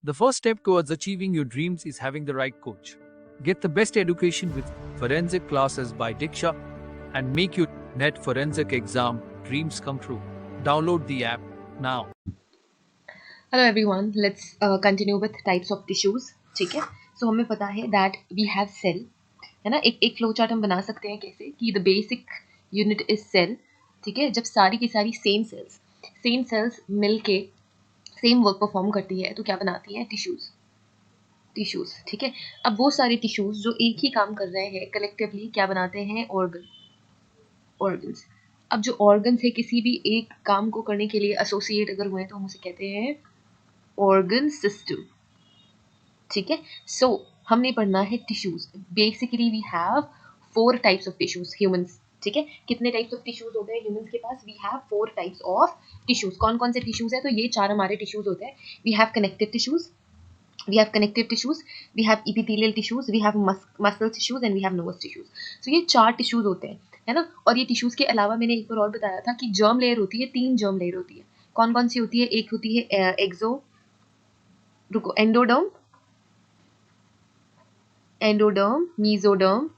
The first step towards achieving your dreams is having the right coach. Get the best education with forensic classes by Diksha and make your NET forensic exam dreams come true. Download the app now. Hello everyone, let's continue with types of tissues. ठीक है, सो हमें पता है that we have cell, है ना. एक flow chart हम बना सकते हैं कैसे कि the basic unit is cell. ठीक है, जब सारी की सारी सेम सेल्स मिल के सेम वर्क परफॉर्म करती है तो क्या बनाती हैं? टिश्यूज. ठीक है, अब वो सारे टिश्यूज जो एक ही काम कर रहे हैं कलेक्टिवली क्या बनाते हैं? ऑर्गन्स. अब जो ऑर्गन्स है किसी भी एक काम को करने के लिए एसोसिएट अगर हुए तो हम उसे कहते हैं ऑर्गन सिस्टम. ठीक है, सो हमने पढ़ना है tissues. Basically we have 4 types of tissues humans. ठीक है, कितने टाइप्स ऑफ टिश्यूज होते हैं ह्यूमंस के पास? We have 4 types of tissues. कौन कौन से टिश्यूज है? तो ये 4 हमारे टिश्यूज होते हैं. We have connective tissues, we have epithelial tissues, we have muscle tissues and we have nervous tissues. So ये 4 टिश्यूज होते हैं, है ना. और ये टिश्यूज के अलावा मैंने एक बार और बताया था कि जर्म लेयर होती है. 3 जर्म लेयर होती है. कौन कौन सी होती है? एक होती है एंडोडर्म, मेसोडर्म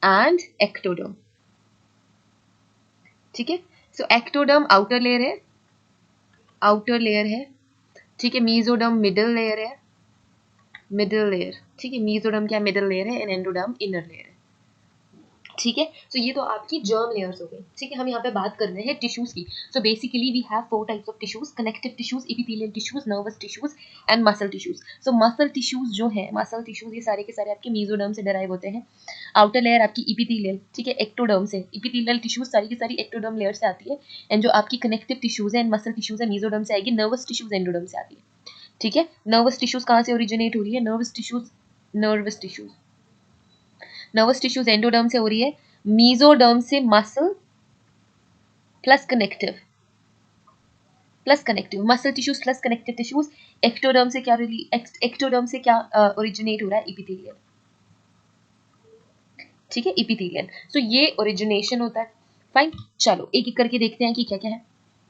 एंड एक्टोडर्म. ठीक है, सो एक्टोडर्म आउटर लेयर है. ठीक है, मेसोडर्म मिडिल लेयर. ठीक है, मेसोडर्म क्या? मिडिल लेयर है. एंड एंडोडर्म इनर लेयर है. ठीक है, सो ये तो आपकी जर्म लेयर्स हो गई. ठीक है, हम यहाँ पे बात कर रहे हैं टिश्यूज की. So basically we have 4 types of tissues: connective tissues, epithelial tissues, nervous tissues and muscle tissues. So muscle tissues जो है, मसल टिश्यूज ये सारे के सारे आपके मेसोडर्म से डिराइव होते हैं. आउटर लेयर आपकी एपिथेलियल, ठीक है, एक्टोडर्म से. एपिथेलियल टिश्यूज सारी की सारी एक्टोडर्म लेयर से आती है. एंड जो आपकी कनेक्टिव टिश्यूज है एंड मसल टिश्यूज है मेसोडर्म से आएगी. नर्वस टिश्यूज एंडोडर्म से आती है. ठीक है, नर्वस टिश्यूज कहाँ से ओरिजिनेट हो रही है? नर्वस टिश्यूज एंडोडर्म से हो रही है. मेसोडर्म से muscle plus connective, muscle tissues plus connective tissues. Ectoderm से क्या ओरिजिनेट हो रहा है? एपिथेलियल. ठीक है, एपिथेलियल. सो ये ओरिजिनेशन होता है. फाइन, चलो एक एक करके देखते हैं कि क्या क्या है.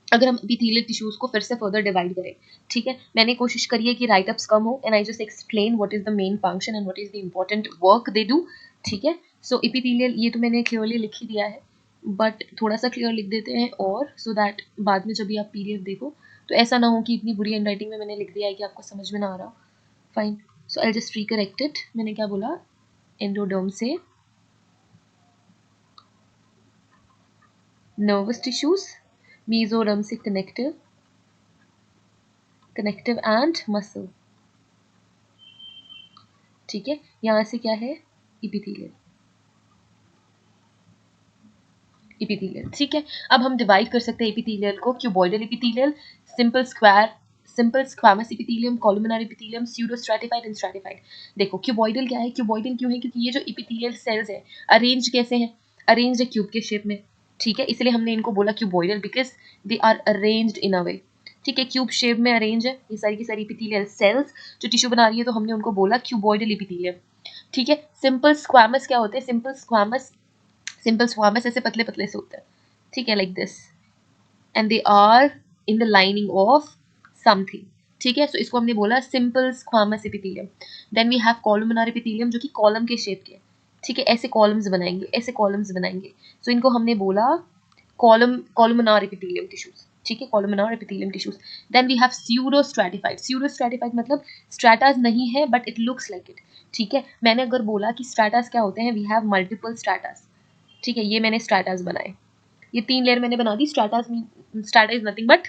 अगर हम एपिथेलियल टिश्यूज को फिर से फर्दर डिवाइड करें, ठीक है, मैंने कोशिश करी है कि राइट अप्स कम हो and I just explain what is the main function and what is the important work they do. ठीक है, सो एपिथेलियल ये तो मैंने क्लियरली लिख ही दिया है, बट थोड़ा सा क्लियर लिख देते हैं और सो दैट बाद में जब भी आप पीडीएफ देखो तो ऐसा ना हो कि इतनी बुरी हैंड राइटिंग में मैंने लिख दिया है कि आपको समझ में ना आ रहा. Fine, so I just recorrect it. मैंने क्या बोला? एंडोडर्म से नर्वस टिश्यूज, मेसोडर्म से कनेक्टिव एंड मसल. ठीक है, यहाँ से क्या है? एपिथेलियल. ठीक है, अब हम डिवाइड कर सकते हैं एपिथेलियल को. Cuboidal epithelial, simple squamous epithelium, columnar epithelium, pseudo stratified and stratified. देखो क्यूबॉइडल क्या है? क्यूबॉइडल क्यों है? क्योंकि ये जो एपिथेलियल सेल्स है अरेंज कैसे हैं? अरेंज्ड है क्यूब के शेप में. ठीक है, इसलिए हमने इनको बोला cuboidal because they are arranged in a way. ठीक है, क्यूब शेप में अरेंज है ये सारी की सारी एपिथेलियल सेल्स जो टिश्यू बना रही है, तो हमने उनको बोला क्यूबॉइडल एपिथेलियम. ठीक है, सिंपल स्क्वैमस क्या होते हैं? सिंपल स्क्वामस ऐसे पतले पतले से होते हैं. ठीक है, like this, and they are in the lining of something. ठीक है, सो इसको हमने बोला simple squamous epithelium. Then we have columnar epithelium जो कि कॉलम के शेप के. ठीक है, ऐसे कॉलम्स बनाएंगे. सो इनको हमने बोला कॉलुमिनर एपिथेलियम टिश्यूज. ठीक है, columnar epithelium tissues. Then we have pseudo stratified मतलब स्ट्रैटास नहीं है but it looks like it. ठीक है, मैंने अगर बोला कि स्ट्रैटास क्या होते हैं, वी हैव मल्टीपल स्ट्रैटास. ठीक है, ये मैंने स्ट्रैटास बनाए. ये 3 लेयर मैंने बना दी. Strata is nothing but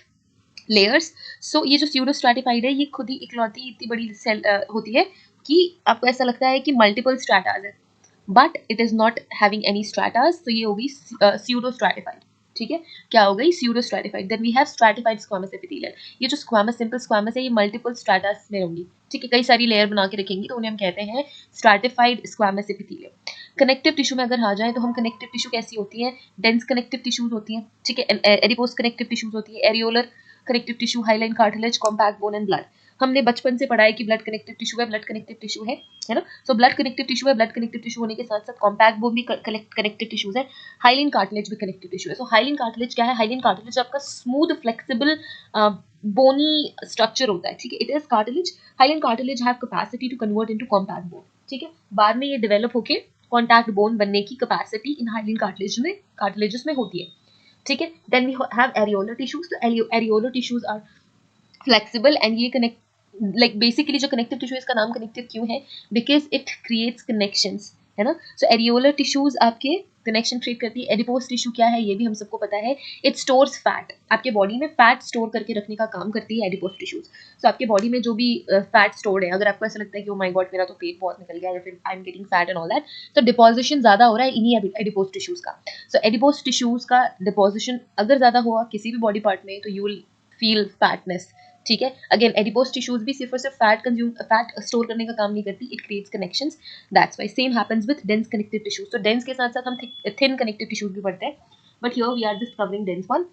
layers. So ये जो स्यूडो स्ट्रैटिफाइड है ये खुद ही इकलौती इतनी बड़ी सेल होती है कि आपको ऐसा लगता है कि मल्टीपल स्ट्रैटास है, but it is not having any stratas. तो ये होगी स्यूडो स्ट्रैटिफाइड. ठीक है, क्या हो गई? Pseudo stratified. Then we have stratified squamous epithelial. ये जो सिंपल स्क्वामस है ये मल्टीपल स्ट्रैटास में होंगी. ठीक है, कई सारी लेयर बना के रखेंगी तो उन्हें हम कहते हैं stratified squamous epithelial. Connective tissue में अगर आ जाए तो हम कनेक्टिव टिश्यू कैसी होती है? डेंस कनेक्टिव टिश्यूज होती हैं. ठीक है, एडिपोज कनेक्टिव टिश्यूज होती है, areolar connective tissue, hyaline cartilage, compact bone and blood. हमने बचपन से पढ़ा है कि ब्लड कनेक्टिव टिश्यू है, ब्लड कनेक्टिव टिश्यू है ना। सो ब्लड कनेक्टिव टिश्यू है, ब्लड कनेक्टिव टिश्यू होने के साथ साथ कॉम्पैक्ट बोन भी कनेक्टिव टिश्यूज है, हाइलिन कार्टिलेज भी कनेक्टिव टिश्यू है। सो हाइलिन कार्टिलेज क्या है? हाइलिन कार्टिलेज आपका स्मूथ फ्लेक्सिबल बोनी स्ट्रक्चर होता है, ठीक है। It is cartilage, hyaline cartilage have capacity to convert into compact bone, ठीक है। बाद में ये डेवलप होके कॉन्टैक्ट बोन बनने की कैपेसिटी इन हाइलिन कार्टिलेजेस में होती है, ठीक है। Then we have areolar tissues. तो areolar tissues are flexible and ये कनेक्ट लाइक बेसिकली जो कनेक्टिव टिश्यू इसका नाम कनेक्टिव क्यों है? बिकॉज इट क्रिएट्स कनेक्शंस, है ना। सो एरियोलर टिश्यूज आपके कनेक्शन क्रिएट करती है। एडिपोज टिश्यू क्या है ये भी हम सबको पता है, इट स्टोर्स फैट, आपके बॉडी में फैट स्टोर करके रखने का काम करती है एडिपोज टिश्यूज। सो आपके बॉडी में जो भी फैट स्टोर्ड है, अगर आपको ऐसा लगता है कि ओ माय गॉड मेरा तो पेट बहुत निकल गया या फिर I am getting fat and all that, तो डिपोजिशन ज्यादा हो रहा है इन्हीं एडिपोज टिश्यूज का। सो एडिपोज टिश्यूज का डिपोजिशन अगर ज्यादा हुआ किसी भी बॉडी पार्ट में तो यू विल फील फैटनेस, ठीक है। अगेन एडिपोज टिश्यूज भी सिर्फ और सिर्फ फैट स्टोर करने का काम नहीं करती, it creates connections, that's why same happens with dense connective tissues. तो डेंस के साथ साथ हम थिन कनेक्टिव टिश्यूज भी पढ़ते हैं, but here we are just covering dense one,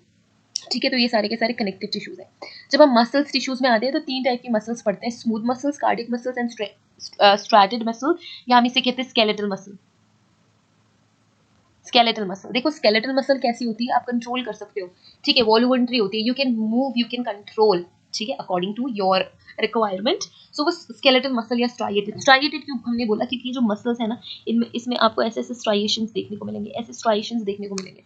ठीक है। तो ये सारे के सारे कनेक्टिव टिश्यूज हैं। जब हम मसल्स टिश्यूज में आते हैं तो 3 टाइप की मसल्स पढ़ते हैं, smooth muscles, cardiac muscles and striated muscle, या हम इसे कहते हैं स्केलेटल मसल। स्केलेटल मसल, देखो स्केलेटल मसल कैसी होती है, आप कंट्रोल कर सकते हो, ठीक है। वॉल्यूंटरी होती है, you can move, you can control, ठीक है, अकॉर्डिंग टू योर रिक्वायरमेंट। सो वो स्केलेटल मसल या स्ट्राइएटेड क्यों हमने बोला? क्योंकि जो मसल्स है ना इनमें इसमें आपको ऐसे ऐसे स्ट्राइएशंस देखने को मिलेंगे, ऐसे स्ट्राइएशंस देखने को मिलेंगे,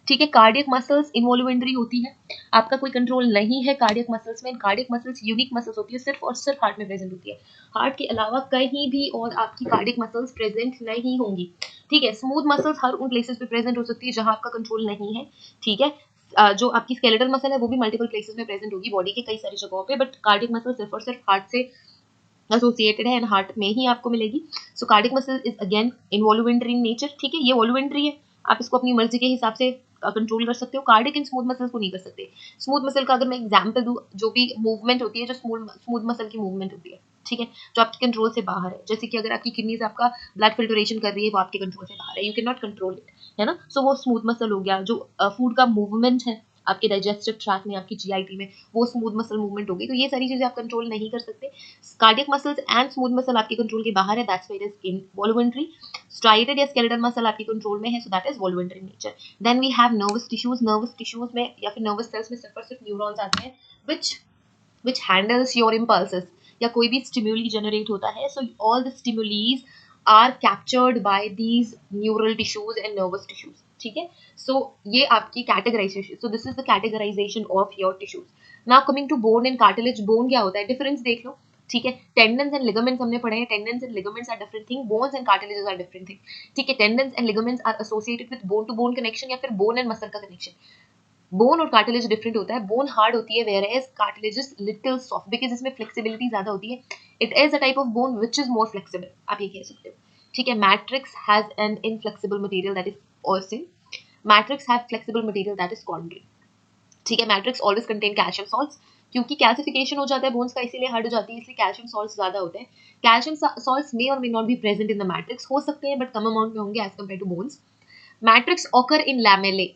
ठीक है। कार्डियक मसल्स इनवॉल्यूंटरी होती है, आपका कोई कंट्रोल नहीं है कार्डियक मसल्स में। कार्डियक मसल्स यूनिक मसल्स होती है, सिर्फ और सिर्फ हार्ट में प्रेजेंट होती है, हार्ट के अलावा कहीं भी और आपकी कार्डियक मसल्स प्रेजेंट नहीं होंगी, ठीक है। स्मूथ मसल्स हर उन प्लेसेस पे प्रेजेंट हो सकती है जहां आपका कंट्रोल नहीं है, ठीक है। जो आपकी स्केलेटल मसल है वो भी मल्टीपल प्लेसेस में प्रेजेंट होगी बॉडी के कई सारी जगहों पे, बट कार्डियक मसल सिर्फ और सिर्फ हार्ट से एसोसिएटेड है एंड हार्ट में ही आपको मिलेगी। So cardiac muscle is again involuntary in nature, ठीक है। ये वॉल्यूंटरी है, आप इसको अपनी मर्जी के हिसाब से कंट्रोल कर सकते हो, कार्डियक एंड स्मूथ मसल्स को नहीं कर सकते। स्मूथ मसल का अगर मैं एग्जांपल दूं, जो भी मूवमेंट होती है, जो स्मूथ मसल की मूवमेंट होती है, ठीक है, जो आपके कंट्रोल से बाहर है, जैसे कि अगर आपकी किडनी से आपका ब्लड फिल्ट्रेशन कर रही है वो आपके कंट्रोल से बाहर है, you can not control it, है ना। सो वो स्मूथ मसल हो गया। जो फूड का मूवमेंट है आपके डाइजेस्टिव ट्रैक में, आपकी जीआईटी में, वो स्मूथ मसल मूवमेंट होगी। तो ये सारी चीजें आप कंट्रोल नहीं कर सकते। Cardiac muscles and smooth muscle आपके कंट्रोल के बाहर है, that's why it is involuntary. Striated या स्केलेटल मसल आपके कंट्रोल में है, so that is voluntary nature. Then we have nervous tissues. Nervous tissues में या फिर नर्वस सेल्स में सिर्फ और सिर्फ न्यूरॉन्स आते हैं which handles your impulses, या कोई भी स्टिम्युली जनरेट होता है, so all the stimulis are captured by these neural tissues and nervous tissues, ठीक है। so ये आपकी categorization, so this is the categorization of your tissues। now coming to bone and cartilage, bone क्या होता है, difference देख लो, ठीक है। टेंडन्स एंड लिगामेंट्स हमने पढ़े हैं, tendons and ligaments are different thing, bones and cartilages are different thing, ठीक है। Tendons and ligaments are associated with bone to bone connection या फिर बोन एंड मसल का कनेक्शन। बोन और कार्टिलेज डिफरेंट होता है, बोन हार्ड होती है whereas cartilage is little soft, because इसमें फ्लेक्सिबिलिटी ज्यादा होती है, it is a type of bone which is more flexible, आप ये कह सकते हो, ठीक है। Matrix has an inflexible material that is ossein, matrix have flexible material that is chondrin, ठीक है। Matrix always contain calcium salts, क्योंकि कैल्सिफिकेशन हो जाता है बोन्स का, इसीलिए हार्ड हो जाती है, इसलिए कैल्शियम सॉल्ट्स ज्यादा होते हैं। कैल्शियम सॉल्ट्स मे और may not be present in the matrix, हो सकते हैं बट कम अमाउंट में होंगे as compare to bones. Matrix occur in lamellae,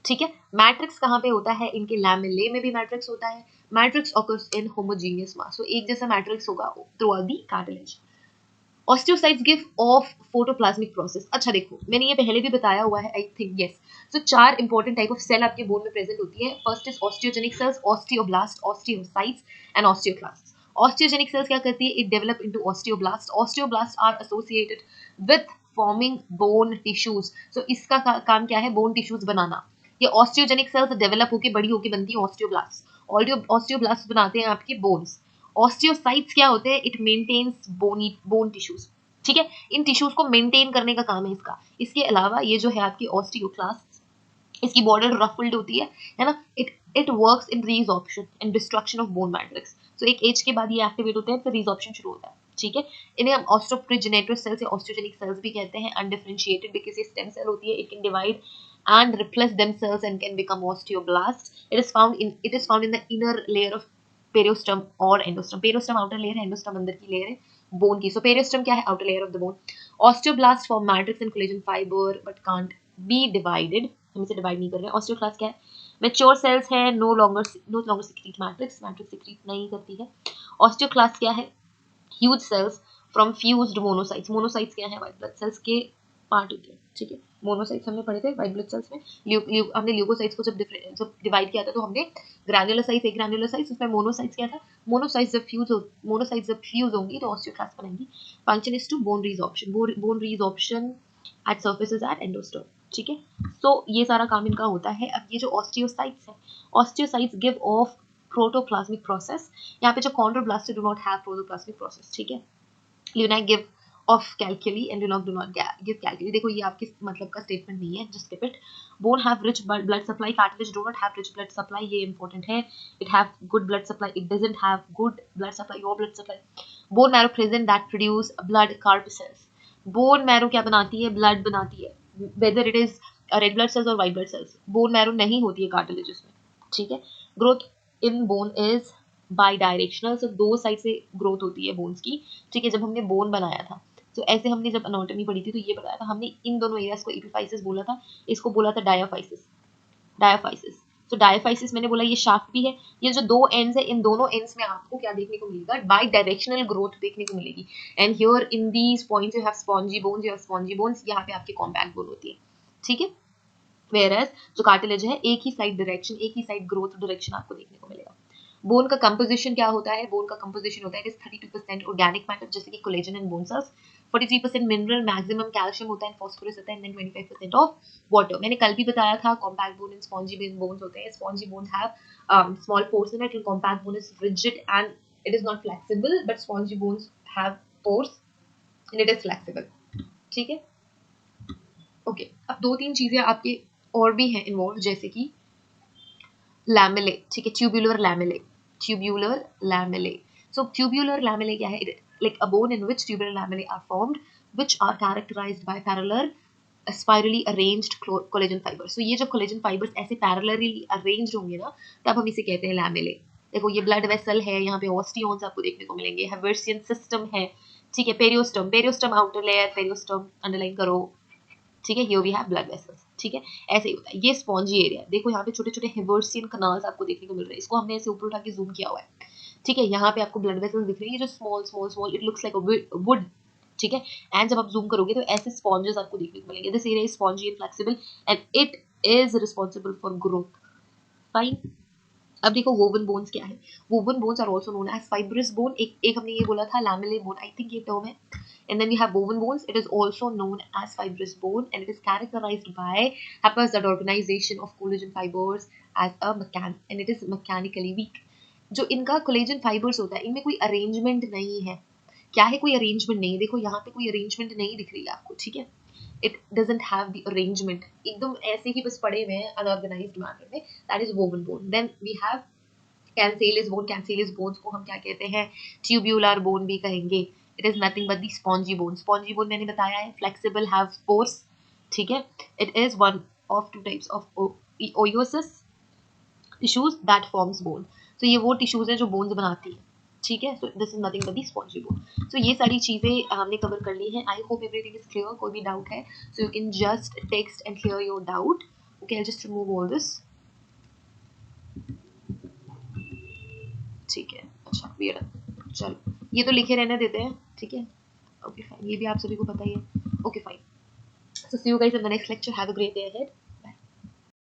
ठीक है। मैट्रिक्स कहाँ पे होता है, इनके लैमेले में भी मैट्रिक्स होता है। Matrix occurs in homogeneous mass, तो एक जैसा मैट्रिक्स होगा throughout the cartilage. Osteocytes give off protoplasmic process, अच्छा देखो मैंने ये पहले भी बताया हुआ है, I think yes. So 4 important type of cell आपके बोन में प्रेजेंट होती है। First is osteogenic cells, osteoblast, osteocytes and osteoclast. Osteogenic cells क्या करती है, it develop into osteoblast. Osteoblast are associated with forming bone tissues, सो इसका काम क्या है, बोन टिश्यूज बनाना। ये ऑस्टियोजेनिक सेल्स डेवलप होकर बड़ी होकर बनती है ऑस्टियोब्लास्ट। ऑस्टियोब्लास्ट बनाते हैं आपके बोन्स। ऑस्टियोसाइट्स क्या होते हैं, इट मेंटेन्स बोन टिश्यूज, ठीक है। इन टिश्यूज को मेंटेन करने का काम है इसका। इसके अलावा ये जो है आपकी ऑस्टियोक्लास्ट, इसकी बॉर्डर रफल्ड होती है ना। It works in रीजॉर्प्शन and destruction of bone matrix, तो एक एज के बाद ये एक्टिवेट होते हैं, फिर रीजॉर्प्शन शुरू होता है, ठीक है। इन्हें हम ऑस्टियोप्रोजेनेटस सेल्स या ऑस्टियोजेनिक सेल्स भी कहते हैं, अनडिफरेंशिएटेड बिकॉज़ ये स्टेम सेल होती है, it can divide and replace themselves and can become osteoblast. It is found in the inner layer of पेरियोस्टम और एंडोस्टम। पेरियोस्टम आउटर लेयर है, एंडोस्टम अंदर की लेयर है बोन की। सो पेरियोस्टम क्या है, outer layer of the bone. Osteoblast form matrix and collagen fibre but can't be divided, हम इसे डिवाइड नहीं कर रहे हैं। ऑस्टियोक्लास्ट क्या है, मैच्योर सेल्स है, no longer secrete matrix, matrix secrete नहीं करती है। ऑस्टियोक्लास्ट क्या है? Huge cells from fused monocytes. Monocytes क्या है? व्हाइट ब्लड सेल्स के पार्ट होते हैं, ठीक है। मोनोसाइट्स हमने पढ़े थे व्हाइट ब्लड सेल्स में। हमने ल्यूकोसाइट्स को जब डिवाइड किया था तो हमने ग्रैन्युलोसाइट्स, एक ग्रैन्युलोसाइट्स, उसमें मोनोसाइट्स क्या था? मोनोसाइट्स जब फ्यूज होंगी तो ऑस्टियोक्लास्ट बनाएंगी। Function is to bone resorption, bone resorption at surfaces at endosteum, ठीक है। सो ये सारा काम इनका होता है। अब ये जो ऑस्टियोसाइट्स है, osteocytes give off protoplasmic process. यहाँ पे जो chondroblast do not have protoplasmic process, ठीक है। Lacunae give off canaliculi and do not give canaliculi. देखो ये आपके मतलब का स्टेटमेंट नहीं है, just skip it. Bone have rich blood supply, cartilage do not have rich blood supply, ये इंपॉर्टेंट है। It have good blood supply, it doesn't have good blood supply, your blood supply. Bone marrow present that produce blood corpuscles. Bone marrow क्या बनाती है? Blood बनाती है, whether it is red blood cells और white blood cells. Bone marrow नहीं होती है cartilages में, ठीक है। Growth in bone is bidirectional, so दो साइड से ग्रोथ होती है बोन्स की, ठीक है। जब हमने बोन बनाया था तो ऐसे हमने जब एनाटॉमी पढ़ी थी तो ये बताया था हमने, इन दोनों एरियाज को एपिफाइसिस बोला था, इसको बोला था डायाफाइसिस। डायाफाइसिस, तो डायाफाइसिस मैंने बोला ये शाफ्ट भी है। ये जो दो एंड्स है, इन दोनों एंड्स में आपको क्या देखने को मिलेगा? बाई डायरेक्शनल ग्रोथ देखने को मिलेगी। And here in these points you have spongy bones, you have spongy bones, यहाँ पे आपकी कॉम्पैक्ट बोन होती है, ठीक है। वेयरएज जो कार्टिलेज है एक ही साइड डायरेक्शन, एक ही साइड ग्रोथ डायरेक्शन आपको देखने को मिलेगा। बोन का कंपोजिशन क्या होता है? बोन का कंपोजिशन होता है 32% ऑर्गेनिक मैटर जैसे कि collagen and bone cells, 43% mineral, maximum calcium होता है, फॉस्फोरस होता है, एंड देन 25% ऑफ वाटर। मैंने कल भी बताया था compact bone and spongy bones होते हैं। Spongy bones have small pores in it, and compact bone is rigid and it is not flexible, but spongy bones have pores and it is flexible, ठीक है। Okay, अब दो तीन चीजें आपके और भी हैं इन्वॉल्व, जैसे कि लैमेले, ठीक है। Tubular lamellae, tubular lamellae. So tubular lamellae क्या है? Like a bone in which tubular lamellae are formed which are characterized by parallel spirally arranged collagen fibers. So ये जब collagen fibers ऐसे parallelly arranged होंगे ना, तब हम इसे कहते हैं लैमेले। देखो ये ब्लड वेसल है, यहाँ पे ऑस्टियोन्स आपको देखने को मिलेंगे, हेवर्सियन सिस्टम है, ठीक है। Periosteum, periosteum outer layer, periosteum underline करो, ठीक है। Here we have blood vessels, ठीक है। ऐसे ही होता है। ये स्पॉन्जी एरिया, देखो यहाँ पे छोटे छोटे हेवर्सियन कनाल्स आपको देखने को मिल रहे हैं, इसको हमने ऐसे ऊपर उठा के जूम किया हुआ है, ठीक है। यहाँ पे आपको ब्लड वेसल्स दिख रही है जो small small small, it looks like a would, ठीक है। एंड जब आप जूम करोगे तो ऐसे स्पॉन्जेस आपको देखने को मिलेंगे। This area is spongy and flexible and it is responsible for growth, fine. अब देखो वोवन बोन्स क्या है? Woven bones are also known as fibrous bone. एक हमने ये बोला था लैमेले बोन, आई थिंक ये टर्म है। And then we have woven bones. It is also known as fibrous bone, and it is characterized by haphazard organization of collagen fibers as a and it is mechanically weak. जो इनका collagen fibres होता है इनमें कोई arrangement नहीं है। क्या है? कोई अरेंजमेंट नहीं है। देखो यहाँ पे कोई अरेंजमेंट नहीं दिख रही है आपको, ठीक है। It doesn't have the arrangement, एकदम ऐसे ही बस पड़े हुए हैं अनऑर्गेनाइज्ड मैनर में। That is woven bone. Then we have cancellous bone. Cancellous bones को हम क्या कहते हैं? ट्यूब्यूलर बोन भी कहेंगे। It is nothing but the spongy bone. Spongy bone मैंने बताया है फ्लेक्सिबल, हैव पोर्स, ठीक है। It is one of two types of osseous tissues that forms bone. तो ये वो टिश्यूज है जो बोन्स बनाती है, ठीक है। So this is nothing but the spongy bone. So ये सारी चीजें हमने कवर कर ली हैं। I hope everything is clear. कोई भी डाउट है so you can just text and clear your doubt. Okay, I just remove all this, ठीक है। अच्छा क्लियर, चलो ये तो लिखे रहने देते हैं, ठीक है। ओके फाइन, ये भी आप सभी को पता ही है। Okay fine, so see you guys in the next lecture. Have a great day ahead.